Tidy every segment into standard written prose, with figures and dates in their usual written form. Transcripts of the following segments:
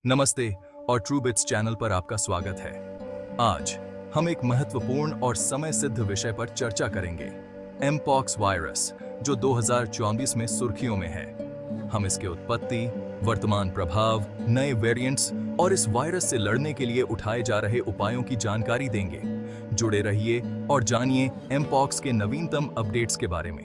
नमस्ते और true bits channel पर आपका स्वागत है। आज हम एक महत्वपूर्ण और समय सिद्ध विषय पर चर्चा करेंगे, एमपॉक्स वायरस, जो 2024 में सुर्खियों में है। हम इसके उत्पत्ति, वर्तमान प्रभाव, नए वेरिएंट्स और इस वायरस से लड़ने के लिए उठाए जा रहे उपायों की जानकारी देंगे। जुड़े रहिए और जानिए एमपॉक्स के नवीनतम अपडेट्स के बारे में।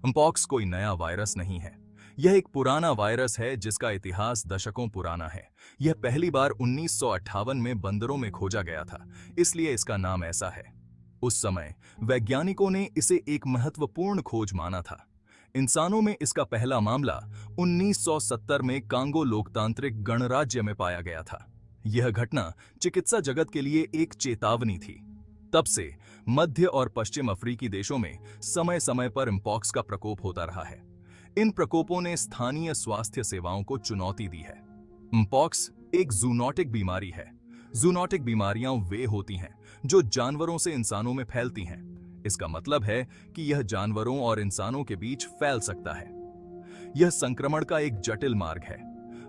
एमपॉक्स कोई नया वायरस नहीं है। यह एक पुराना वायरस है जिसका इतिहास दशकों पुराना है। यह पहली बार 1958 में बंदरों में खोजा गया था, इसलिए इसका नाम ऐसा है। उस समय वैज्ञानिकों ने इसे एक महत्वपूर्ण खोज माना था। इंसानों में इसका पहला मामला 1970 में कांगो लोकतांत्रिक गणराज्य में पाया गया था। यह घटना चिकित्सा जगत के लिए एक चेतावनी थी। तब से मध्य और पश्चिम अफ्रीकी देशों में समय समय पर एमपॉक्स का प्रकोप होता रहा है। इन प्रकोपों ने स्थानीय स्वास्थ्य सेवाओं को चुनौती दी है। एमपॉक्स एक जूनोटिक बीमारी है। जूनोटिक बीमारियां वे होती हैं जो जानवरों से इंसानों में फैलती हैं। इसका मतलब है कि यह जानवरों और इंसानों के बीच फैल सकता है। यह संक्रमण का एक जटिल मार्ग है।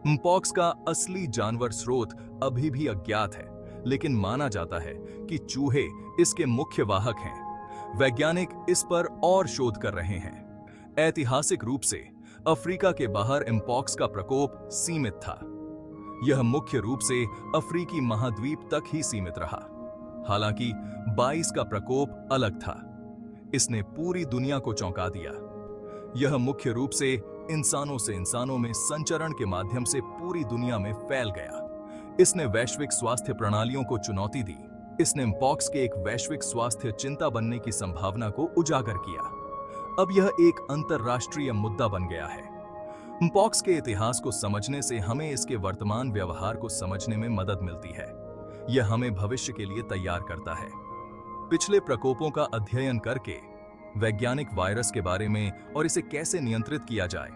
एमपॉक्स का असली जानवर स्रोत अभी भी अज्ञात है, लेकिन माना जाता है कि चूहे इसके मुख्य वाहक हैं। वैज्ञानिक इस पर और शोध कर रहे हैं। ऐतिहासिक रूप से अफ्रीका के बाहर एमपॉक्स का प्रकोप सीमित था। यह मुख्य रूप से अफ्रीकी महाद्वीप तक ही सीमित रहा। हालांकि 22 का प्रकोप अलग था। इसने पूरी दुनिया को चौंका दिया। यह मुख्य रूप से इंसानों में संचरण के माध्यम से पूरी दुनिया में फैल गया। इसने वैश्विक स्वास्थ्य प्रणालियों को चुनौती दी। इसने एमपॉक्स के एक वैश्विक स्वास्थ्य चिंता बनने की संभावना को उजागर किया। अब यह एक अंतर्राष्ट्रीय मुद्दा बन गया है। एमपॉक्स के इतिहास को समझने से हमें इसके वर्तमान व्यवहार को समझने में मदद मिलती है। यह हमें भविष्य के लिए तैयार करता है। पिछले प्रकोपों का अध्ययन करके वैज्ञानिक वायरस के बारे में और इसे कैसे नियंत्रित किया जाए,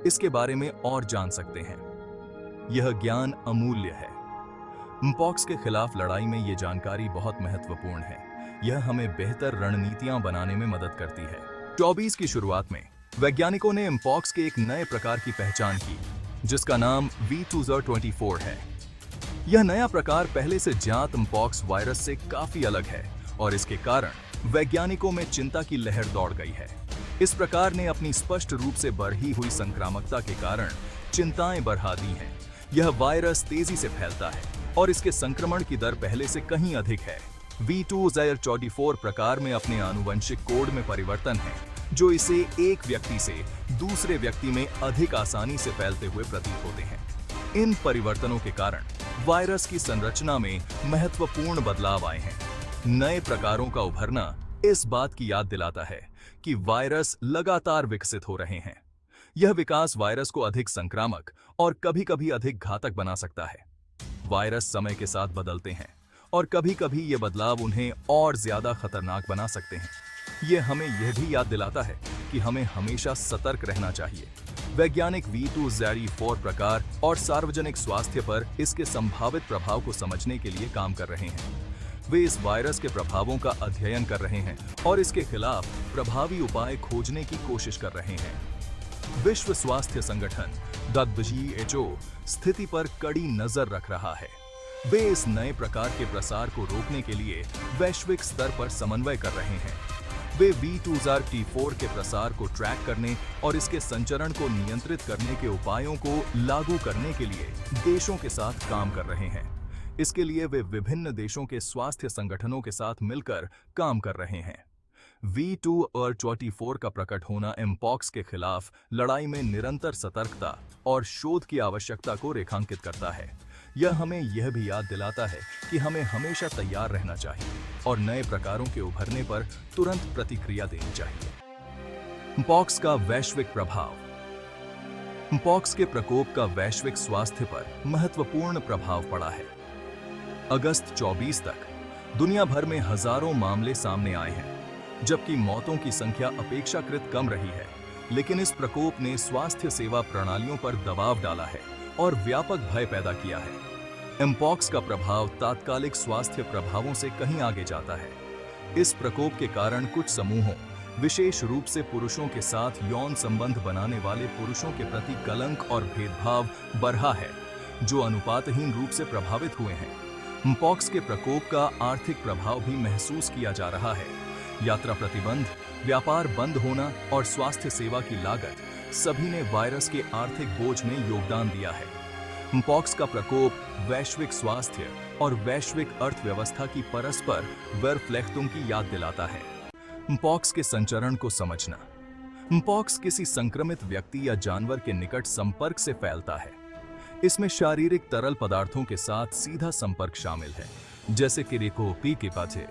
इसके बारे में और जान सकते हैं। यह ज्ञान अमूल्य है। एमपॉक्स के खिलाफ लड़ाई में यह जानकारी बहुत महत्वपूर्ण है। यह हमें बेहतर रणनीतियां बनाने में मदद करती है। 24 की शुरुआत में वैज्ञानिकों ने एमपॉक्स के एक नए प्रकार की पहचान की, जिसका नाम V2024 है। यह नया प्रकार पहले से ज्ञात एमपॉक्स वायरस से काफी अलग है और इसके कारण वैज्ञानिकों में चिंता की लहर दौड़ गई है। इस प्रकार ने अपनी स्पष्ट रूप से बढ़ी हुई संक्रामकता के कारण चिंताएं बढ़ा दी हैं। यह वायरस तेजी से फैलता है और इसके संक्रमण की दर पहले से कहीं अधिक है। V2024 प्रकार में अपने आनुवंशिक कोड में परिवर्तन है, जो इसे एक व्यक्ति से दूसरे व्यक्ति में अधिक आसानी से फैलते हुए प्रतीत होते हैं। इन परिवर्तनों के कारण वायरस की संरचना में महत्वपूर्ण बदलाव आए हैं। नए प्रकारों का उभरना इस बात की याद दिलाता है कि वायरस लगातार विकसित हो रहे हैं। यह विकास वायरस को अधिक संक्रामक और कभी-कभी अधिक घातक बना सकता है। वायरस समय के साथ बदलते हैं और कभी-कभी ये बदलाव उन्हें और ज्यादा खतरनाक बना सकते हैं। ये हमें यह भी याद दिलाता है कि हमें हमेशा सतर्क रहना चाहिए। वैज्ञानिक V2024 प्रकार और सार्वजनिक स्वास्थ्य पर इसके संभावित प्रभाव को समझने के लिए काम कर रहे हैं। वे इस वायरस के प्रभावों का अध्ययन कर रहे हैं और इसके खिलाफ प्रभावी उपाय खोजने की कोशिश कर रहे हैं। विश्व स्वास्थ्य संगठन WHO स्थिति पर कड़ी नजर रख रहा है। वे इस नए प्रकार के प्रसार को रोकने के लिए वैश्विक स्तर पर समन्वय कर रहे हैं। वे V2024 के प्रसार को ट्रैक करने और इसके संचरण को नियंत्रित करने के उपायों को लागू करने के लिए देशों के साथ काम कर रहे हैं। इसके लिए वे विभिन्न देशों के स्वास्थ्य संगठनों के साथ मिलकर काम कर रहे हैं। V2024 का प्रकट होना एमपॉक्स के खिलाफ लड़ाई में निरंतर सतर्कता और शोध की आवश्यकता को रेखांकित करता है। यह हमें यह भी याद दिलाता है कि हमें हमेशा तैयार रहना चाहिए और नए प्रकारों के उभरने पर तुरंत प्रतिक्रिया देनी चाहिए। एमपॉक्स का वैश्विक प्रभाव। एमपॉक्स के प्रकोप का वैश्विक स्वास्थ्य पर महत्वपूर्ण प्रभाव पड़ा है। अगस्त 24 तक दुनिया भर में हजारों मामले सामने आए हैं, जबकि मौतों की संख्या अपेक्षाकृत कम रही है। लेकिन इस प्रकोप ने स्वास्थ्य सेवा प्रणालियों पर दबाव डाला है और व्यापक भय पैदा किया है। एमपॉक्स का प्रभाव तात्कालिक स्वास्थ्य प्रभावों से कहीं आगे जाता है। इस प्रकोप के कारण कुछ समूहों, विशेष रूप से पुरुषों के साथ यौन संबंध बनाने वाले पुरुषों के प्रति कलंक और भेदभाव बढ़ा है। जो अनुपातहीन रूप से प्रभावित हुए हैं। पॉक्स के प्रकोप का आर्थिक प्रभाव भी महसूस किया जा रहा है। यात्रा प्रतिबंध, व्यापार बंद होना और स्वास्थ्य सेवा की लागत सभी ने वायरस के आर्थिक बोझ में योगदान दिया है। पॉक्स का प्रकोप वैश्विक स्वास्थ्य और वैश्विक अर्थव्यवस्था की परस्पर वेरफ्लेख्तुम की याद दिलाता है। पॉक्स के संचरण को समझना। पॉक्स किसी संक्रमित व्यक्ति या जानवर के निकट संपर्क से फैलता है। इसमें शारीरिक तरल पदार्थों के साथ सीधा संपर्क शामिल है, जैसे कि रिकोपी के पाथे,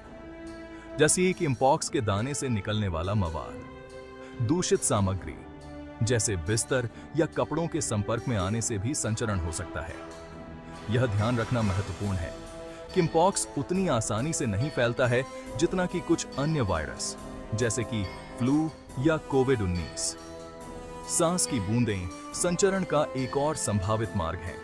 जैसे कि पॉक्स के दाने से निकलने वाला मवाद। दूषित सामग्री जैसे बिस्तर या कपड़ों के संपर्क में आने से भी संचरण हो सकता है। यह ध्यान रखना महत्वपूर्ण है कि पॉक्स उतनी आसानी से नहीं फैलता है जितना कि कुछ अन्य वायरस, जैसे कि फ्लू या कोविड-19। सांस की बूंदें संचरण का एक और संभावित मार्ग है,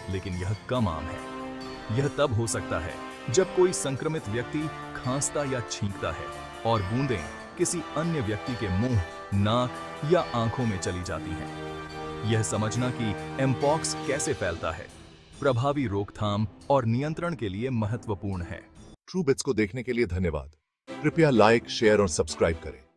लेकिन यह कम आम है। यह तब हो सकता है जब कोई संक्रमित व्यक्ति खांसता या छींकता है और बूंदें किसी अन्य व्यक्ति के मुंह, नाक या आंखों में चली जाती हैं। यह समझना कि एमपॉक्स कैसे फैलता है, प्रभावी रोकथाम और नियंत्रण के लिए महत्वपूर्ण है। ट्रू बिट्स को देखने के लिए धन्यवाद। कृपया लाइक, शेयर और सब्सक्राइब करें।